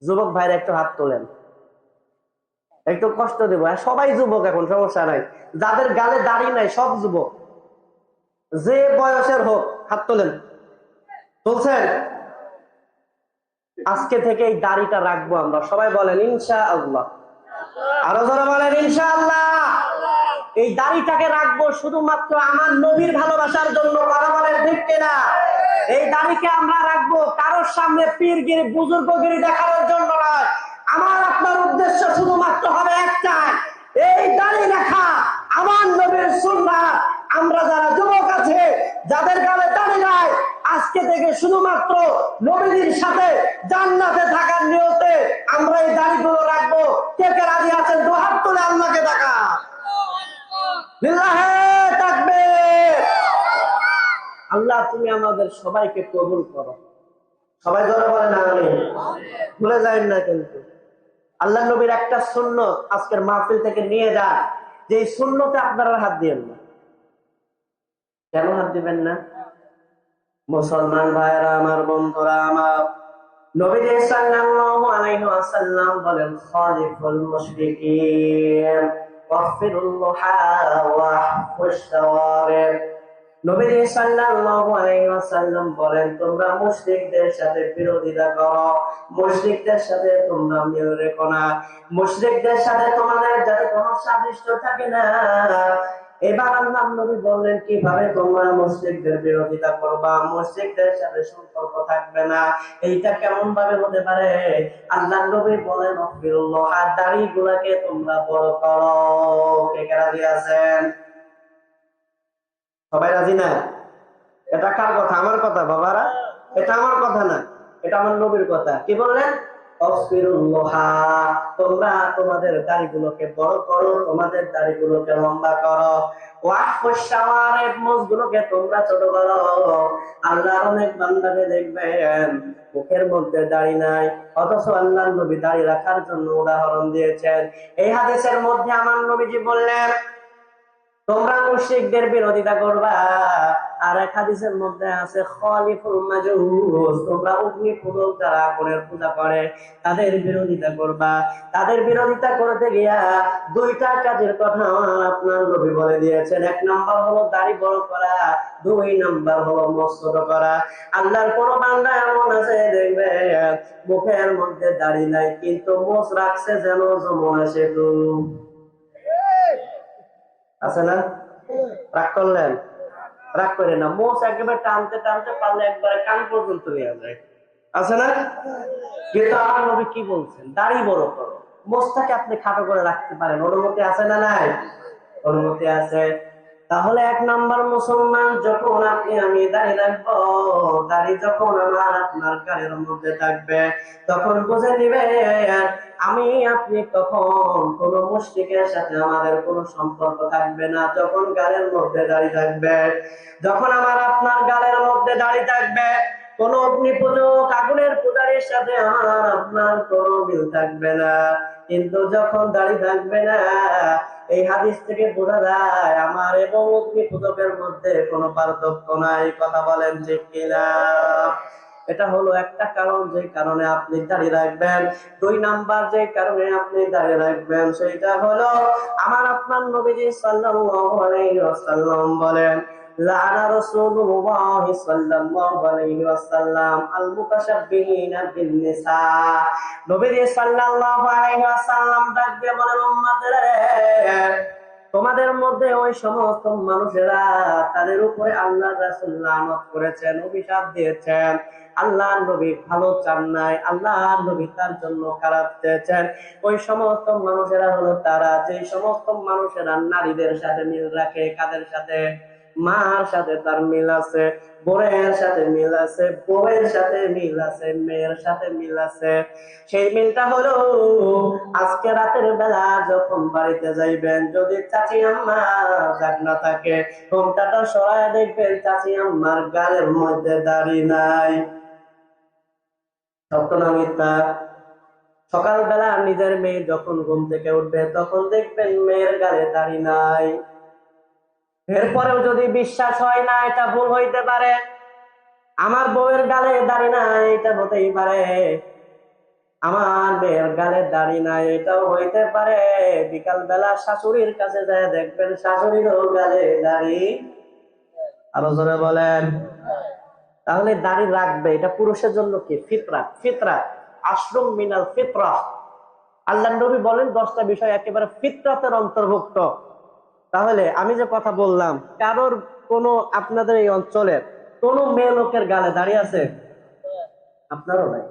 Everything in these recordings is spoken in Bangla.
যুবক ভাইরা একটু হাত তোলেন, একটু কষ্ট দেবো। সবাই যুবক এখন, সমস্যা নাই। যাদের গালে দাড়ি নাই সব যুবক, যে বয়সের হোক হাত তোলেন। তুলছেন? আজকে থেকে এই দাড়িটা রাখবো আমরা, সবাই বলেন ইনশাআল্লাহ। আরো যারা বলেন ইনশাআল্লাহ। এই দাড়িটাকে রাখবো শুধুমাত্র আমার নবীর ভালোবাসার জন্য, কারো বলেন ঠিক কিনা? এই দাড়িকে আমরা রাখবো কারোর সামনে পীরগিরি বুজুর্গগিরি দেখানোর জন্য নয়। আমার আপনার উদ্দেশ্য শুধুমাত্র হবে একটাই, এই দাড়ি রাখা আমার নবীর সুন্নাহ। আমরা যারা যুবক আছে, যাদের গালে দাড়ি নাই, আজকে থেকে শুধুমাত্র নবীর সাথে জান্নাতে থাকার নিয়তে আমরা এই দাড়িগুলো রাখবো। কে কে রাজি আছেন? দু হাত তুলে আল্লাহকে দেখা। লিল্লাহে তাকবীর। আল্লাহ তুমি আমাদের সবাইকে কবুল করো। সবাই ধরে বলেন আমিন। ভুলে যাবেন না কিন্তু আল্লাহ নবীর একটা সুন্নত আজকের মাহফিল থেকে নিয়ে যান, যে এই সুন্নতে আপনারা হাত দিবেন না। কেন হাত দিবেন না? মুসলমান ভাইরা আমার, বন্ধুরা আমার, নবী সাল্লাল্লাহু আলাইহি ওয়াসাল্লাম বলেন খালিফুল মুশরিকিন ওয়াগফিরুল্লাহা ওয়াহফুশ শাওয়ারিব। নবী সাল্লাল্লাহু আলাইহি ওয়াসাল্লাম বলেন তোমরা মুশরিকদের সাথে বিরোধিতা করো, মুশরিকদের সাথে তোমরা মিল রেখো না, মুশরিকদের সাথে তোমাদের যাতে কোনো সাদৃশ্য থাকে না। এবার আল্লাহ নবী বললেন কিভাবে তোমরা মুশরিকদের বিরোধিতা করবা, মুশরিকদের সাথে সম্পর্ক থাকবে না। এইটা কেমন ভাবে হতে পারে? আল্লাহ নবী বলেন আফিরুল্লাহ, দাড়িগুলোকে তোমরা বড় করো। কে কে রাজি আছেন? সবাই রাজি না? এটা কার কথা? আমার কথা বাবারা, এটা আমার কথা না, এটা আমার নবীর কথা। কি বললেন? তোমরা তোমাদের দাড়িগুলোকে বড় করো, তোমাদের দাড়িগুলোকে লম্বা করো, মুখগুলোকে তোমরা ছোট করো। আল্লাহ অনেক বান্দাকে দেখবেন মুখের মধ্যে দাড়ি নাই, অথচ আল্লাহ নবী দাড়ি রাখার জন্য উদাহরণ দিয়েছেন। এই হাদিসের মধ্যে আমার নবীজি বললেন তোমরা মুশরিকদের বিরোধিতা করবা। আর এক হাদিসের মধ্যে আছে খালিফুল মাজুস, তোমরা অগ্নি পূজক যারা আগুনের পূজা করে তাদের বিরোধিতা করবা। তাদের বিরোধিতা করতে গিয়া দুইটা কাজের কথা আপনার নবী বলে দিয়েছেন। এক নাম্বার হলো দাড়ি বড় করা, দুই নাম্বার হলো মসজিদ করা। আল্লাহর কোন বান্দা এমন আছে দেখবে মুখের মধ্যে দাড়ি নাই কিন্তু মোচ রাখছে যেন যমুনা সেতু। আছে না? রাগ করলেন? রাগ করে না, মোচ একেবারে টানতে টানতে পারলে একবারে কান পর্যন্ত নিয়ে যায়। আছে না? কিন্তু আমার নবী কি বলছেন? দাড়ি বড় করো, মোচটাকে আপনি খাটো করে রাখতে পারেন। অনুমতি আছে না নাই? অনুমতি আছে। তাহলে এক নাম্বার মুসলমান, যখন আপনি আমি দাড়ি রাখবো, দাড়ি যখন আমার আপনার গায়ের মধ্যে থাকবে, তখন বুঝে নিবে আমি আপনি তখন কোন মুশরিকের সাথে আমাদের কোনো সম্পর্ক থাকবে না। যখন গালের মধ্যে দাড়ি থাকবে, যখন আমার আপনার গালের মধ্যে দাড়ি থাকবে, কোন অগ্নি পূজক আগুনের পূজারীর সাথে আমার আপনার কোনো মিল থাকবে না। কিন্তু যখন দাড়ি থাকবে না, এই হাদিস থেকে বোঝা যায় আমার এবং অগ্নি পূজকের মধ্যে কোনো পার্থক্য নাই। কথা বলেন ঠিক কিনা? এটা হলো একটা কারণ যে কারণে আপনি দাঁড়িয়ে রাখবেন। দুই নাম্বার যে কারণে আপনি দাঁড়িয়ে রাখবেন সেটা হলো আমার আপনার নবীজি সাল্লাল্লাহু আলাইহি ওয়াসাল্লাম বলেন লাআনা রাসূলুল্লাহ সাল্লাল্লাহু আলাইহি ওয়াসাল্লাম আল মুতাশাব্বিহিনা বিন নিসা। নবীজি সাল্লাল্লাহু আলাইহি ওয়াসাল্লাম ডাক দিয়ে বলেন উম্মতেরা, তোমাদের মধ্যে ওই সমস্ত মানুষেরা তাদের উপরে আল্লাহ রাসূল লানত করেছেন, অভিশাপ দিয়েছেন। আল্লাহ নবী ভালো চান নাই, আল্লাহ নবী তার জন্য খারাপ চেয়েছেন। ওই সমস্ত মানুষেরা হলো তারা যে সমস্ত মানুষেরা নারীদের সাথে মিল রাখে। কাদের সাথে? মার সাথে তার মিল আছে, বোনের সাথে মিল আছে, বউয়ের সাথে মিল আছে, মেয়ের সাথে মিল আছে। সেই মিলটা হলো আজকে রাতের বেলা যখন বাড়িতে যাইবেন, যদি চাচি আম্মা জাগনা থাকে, ঘোমটাটা সরায় দেখবেন চাচি আম্মার গালের মধ্যে দাড়ি নাই। সত্য না মিথ্যা? সকালবেলা নিজের মেয়ে যখন ঘুম থেকে উঠবে তখন দেখবেন মেয়ের গালে দাড়ি নাই। এরপরেও যদি বিশ্বাস হয় না এটা ভুল হইতে পারে, আমার বউয়ের গালে দাড়ি নাই, এটা হতেই পারে, আমার মেয়ের গালে দাড়ি নাই, এটাও হইতে পারে বিকাল বেলা শাশুড়ির কাছে যায় দেখবেন শাশুড়িরও গালে দাড়ি। আরো জোরে বলেন। তাহলে দাড়ি রাখবে, এটা পুরুষের জন্য কি? ফিতরা। ফিতরা আশ্রম মিনাল ফিতরা। আল্লাহ নবী বলেন 10টা বিষয় একেবারে ফিতরাতের অন্তর্ভুক্ত। তাহলে আমি যে কথা বললাম, কারোর কোন আপনাদের এই অঞ্চলের কোন মেয়ে লোকের গালে দাঁড়িয়ে আছে? আপনারও নাই।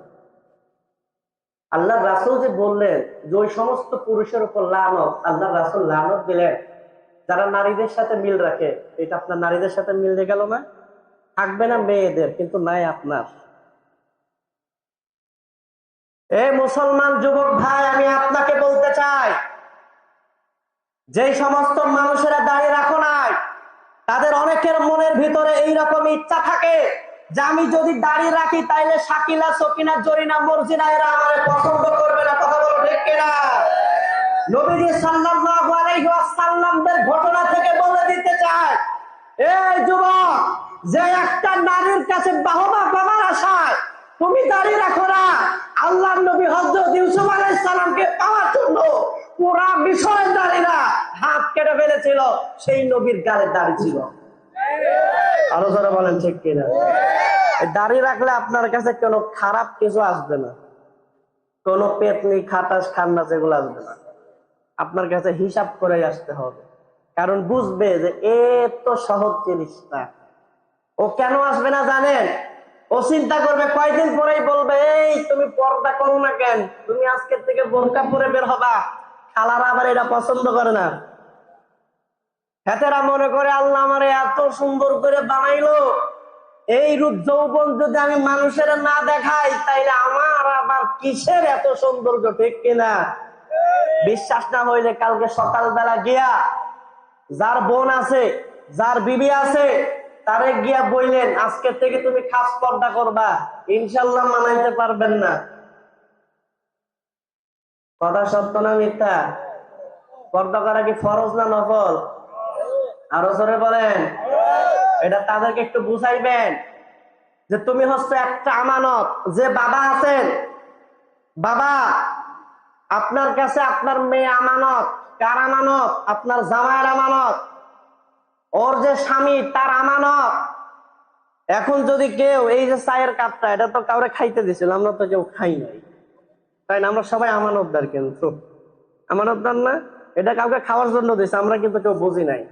আল্লাহ রাসূল যে বললেন যে ওই সমস্ত পুরুষের উপর লানত, আল্লাহ রাসূল লানত দিলেন যারা নারীদের সাথে মিল রাখে। এটা আপনার নারীদের সাথে মিল রেখে গেল না? থাকবে না মেয়েদের, কিন্তু নাই আপনার। এই মুসলমান যুবক ভাই, আমি আপনাকে বলতে চাই, যে সমস্ত মানুষেরা দাঁড়িয়ে রাখো নাই, তাদের অনেকের মনের ভিতরে এইরকম ইচ্ছা থাকে যে আমি যদি দাঁড়িয়ে রাখি তাইলে শাকিলা, সকিনা, জরিনা, মর্জিনা এরা আমারে পছন্দ করবে না। কথা বলো ঠিক কিনা? নবীজি সাল্লাল্লাহু আলাইহি ওয়াসাল্লামের ঘটনা থেকে বলে দিতে চায়, এই যুবক, যে একটা নারীর কাছে বাহবা পাবার আশায় তুমি দাঁড়িয়ে রাখো না, আল্লাহর নবী হযরত ইউসুফ আলাইহিস সালামকে পাওয়ার জন্য পুরা মিশরের নারীরা হাত কেটে ফেলেছিল, সেই নবীর গালে দাড়ি ছিল। আরো যারা বলেন ঠিক কিনা? দাড়ি রাখলে আপনার কাছে কোনো খারাপ কিছু আসবে না, কোনো পেতনি, খাটাস, খান্না যেগুলো আসবে না। আপনার কাছে হিসাব করে আসতে হবে, কারণ বুঝবে যে এ তো সহজ জিনিস না। ও কেন আসবে না জানেন? ও চিন্তা করবে, কয়দিন পরেই বলবে, এই তুমি পর্দা করো না কেন, তুমি আজকের থেকে বোরকা পরে বের হবা। খালারা আবার এটা পছন্দ করে না। হেতেরা মনে করে আল্লাহ আমারে এত সুন্দর করে বানাইলো, এই রূপ যৌবন যদি আমি মানুষের না দেখাই তাইলে আমার আবার কিসের এত সৌন্দর্য, ঠিক কিনা? বিশ্বাস না হইলে কালকে সকালবেলা গিয়া যার বোন আছে, যার বিবি আছে, তারে গিয়া বললেন আজকে থেকে তুমি খাস পর্দা করবা, ইনশাল্লাহ মানাইতে পারবেন না। কথা সত্য না মিথ্যা? পর্দা করা কি ফরজ না নফল? আরো জোরে বলেন। এটা তাদেরকে একটু বুঝাইবেন যে তুমি হচ্ছে একটা আমানত। যে বাবা আছেন, বাবা আপনার কাছে আপনার মেয়ে আমানত। কার আমানত? আপনার জামাইয়ের আমানত। ওর যে স্বামী তার আমানত। এখন যদি কেউ এই যে চায়ের কাপটা, এটা তো কাউরে খাইতে দিছিল, আমরা তো কেউ খাই নাই, তাই না? আমরা সবাই আমানতদার, কিন্তু আমানতদার না? এটা কাউকে খাওয়ার জন্য দিছে, আমরা কিন্তু কেউ বুঝি নাই।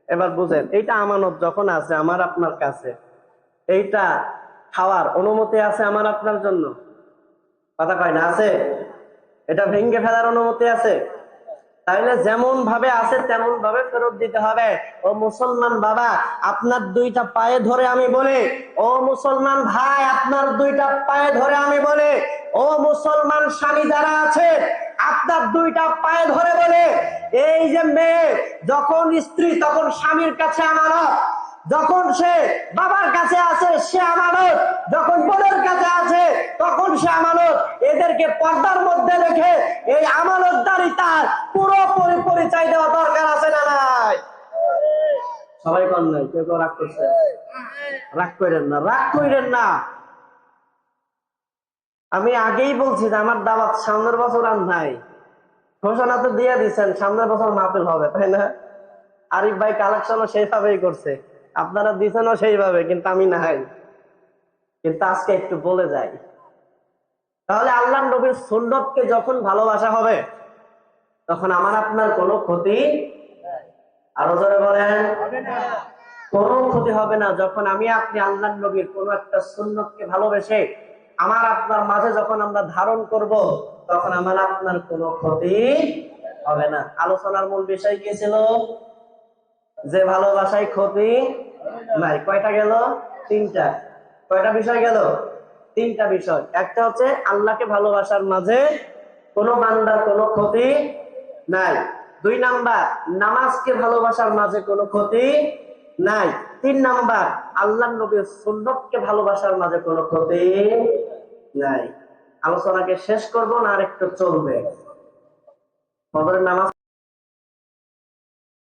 এবার বুঝেন, এইটা আমানত যখন আছে আমার আপনার কাছে, এইটা খাওয়ার অনুমতি আছে আমার আপনার জন্য? কথা কয় না? আছে? এটা ভেঙে ফেলার অনুমতি আছে? তাইলে যেমন ভাবে আছে তেমন ভাবে ফেরত দিতে হবে। ও মুসলমান বাবা, আপনার দুইটা পায়ে ধরে আমি বলি, ও মুসলমান ভাই, আপনার দুইটা পায়ে ধরে আমি বলি, ও মুসলমান স্বামী যারা আছে, আপনার দুইটা পায়ে ধরে বলে, এই যে মেয়ে যখন স্ত্রী তখন স্বামীর কাছে আমানত, যখন সে বাবার কাছে আছে সে আমানত, যখন বোনের কাছে আছে তখন সে আমানত। এদেরকে পর্দার মধ্যে রেখে এই আমানতদারিতার পুরোপুরি পরিচয় দেওয়া দরকার আছে না নাই? সবাই কন নাই, কেউ কেউ রাগ করছে? রাগ করেন না, রাগ করেন না। আমি আগেই বলছি যে আমার দাওয়াত সামনের বছর আর নাই। ঘোষণা তো দিয়ে দিচ্ছেন সামনের বছর মাহফিল হবে, তাই না? আরিফ ভাই কালেকশনও সেইভাবেই করছে, আপনারা দিচ্ছেনও সেইভাবে, কিন্তু আমি নাই। কিন্তু আজকে একটু বলে যাই, তাহলে আল্লাহ নবীর সুন্নতকে যখন ভালোবাসা হবে তখন আমার আপনার কোনো ক্ষতি, আরো জোরে বলেন, কোনো ক্ষতি হবে না। যখন আমি আপনি আল্লাহ নবীর কোন একটা সুন্নতকে ভালোবেসে আমার আপনার মাঝে যখন আমরা ধারণ করব, তখন আমার আপনার কোনো ক্ষতি হবে না। আলোচনার মূল বিষয় কি ছিল? যে ভালোবাসায় ক্ষতি নাই। কয়টা গেল? তিনটা। কয়টা বিষয় গেল? তিনটা বিষয়। একটা হচ্ছে আল্লাহকে ভালোবাসার মাঝে কোনো বান্দার কোনো ক্ষতি নাই। 2 নাম্বার, নামাজকে ভালোবাসার মাঝে কোনো ক্ষতি নাই। 3 নাম্বার, আল্লাহর নবীর সুন্নতকে ভালোবাসার মাঝে কোনো ক্ষতি নাই। আলোচনাকে শেষ করব না আর একটু চলবে? ফজরের নামাজ